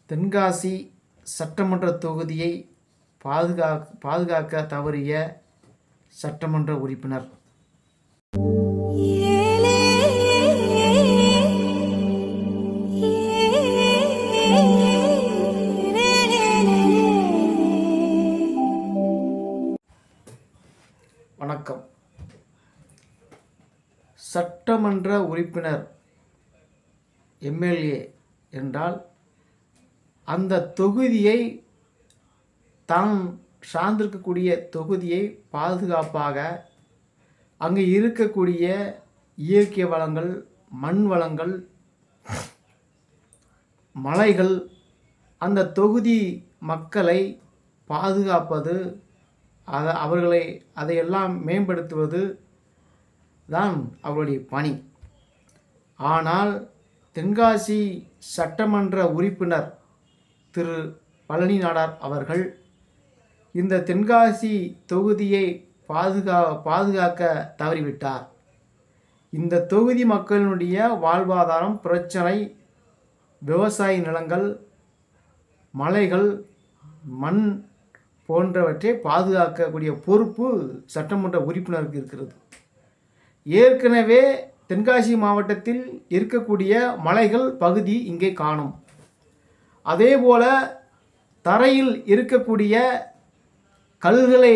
தென்காசி சட்டமன்ற தொகுதியை பாதுகாக்க தவறிய சட்டமன்ற உறுப்பினர். வணக்கம். சட்டமன்ற உறுப்பினர் எம்எல்ஏ என்றால் அந்த தொகுதியை தான் சார்ந்திருக்கக்கூடிய தொகுதியை பாதுகாப்பாக அங்கே இருக்கக்கூடிய இயற்கை வளங்கள், மண் வளங்கள், மலைகள், அந்த தொகுதி மக்களை பாதுகாப்பது, அதையெல்லாம் மேம்படுத்துவது தான் அவருடைய பணி. ஆனால் தென்காசி சட்டமன்ற உறுப்பினர் திரு பழனி நாடார் அவர்கள் இந்த தென்காசி தொகுதியை பாதுகாக்க தவறிவிட்டார். இந்த தொகுதி மக்களினுடைய வாழ்வாதாரம், பிரச்சனை, விவசாய நிலங்கள், மலைகள், மண் போன்றவற்றை பாதுகாக்கக்கூடிய பொறுப்பு சட்டமன்ற உறுப்பினருக்கு இருக்கிறது. ஏற்கனவே தென்காசி மாவட்டத்தில் இருக்கக்கூடிய மலைகள் பகுதி இங்கே காணும். அதேபோல தரையில் இருக்கக்கூடிய கல்களை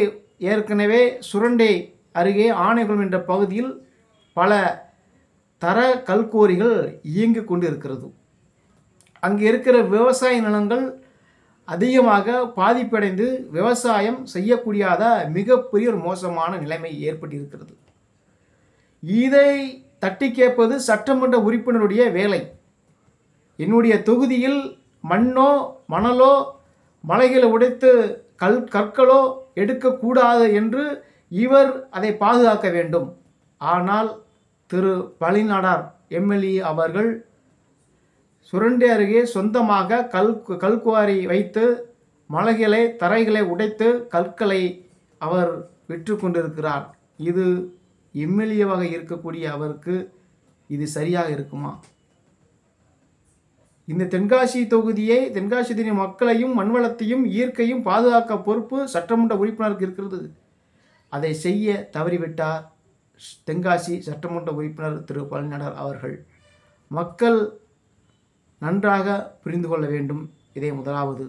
ஏற்கனவே சுரண்டை அருகே ஆனைகுளம் என்ற பகுதியில் பல தர கல்குவாரிகள் இயங்கி கொண்டு இருக்கிறது. அங்கே இருக்கிற விவசாய நிலங்கள் அதிகமாக பாதிப்படைந்து விவசாயம் செய்யக்கூடியாத மிகப்பெரிய ஒரு மோசமான நிலைமை ஏற்பட்டிருக்கிறது. இதை தட்டி கேட்பது சட்டமன்ற உறுப்பினருடைய வேலை. என்னுடைய தொகுதியில் மண்ணோ மணலோ மலைகளை உடைத்து கற்களோ எடுக்கக்கூடாது என்று இவர் அதை பாதுகாக்க வேண்டும். ஆனால் திரு பழனி நாடார் எம்எல்ஏ அவர்கள் சுரண்டை அருகே சொந்தமாக கல்குவாரி வைத்து மலைகளை, தரைகளை உடைத்து கற்களை அவர் விற்று கொண்டிருக்கிறார். இது எம்எல்ஏவாக இருக்கக்கூடிய அவருக்கு இது சரியாக இருக்குமா? இந்த தென்காசி தொகுதியை, தென்காசி மக்களையும் மண்வளத்தையும் இயற்கையும் பாதுகாக்க பொறுப்பு சட்டமன்ற உறுப்பினருக்கு இருக்கிறது. அதை செய்ய தவறிவிட்டார் தென்காசி சட்டமன்ற உறுப்பினர் திரு பழனி நாடார் அவர்கள். மக்கள் நன்றாக புரிந்து கொள்ள வேண்டும். இதை முதலாவது.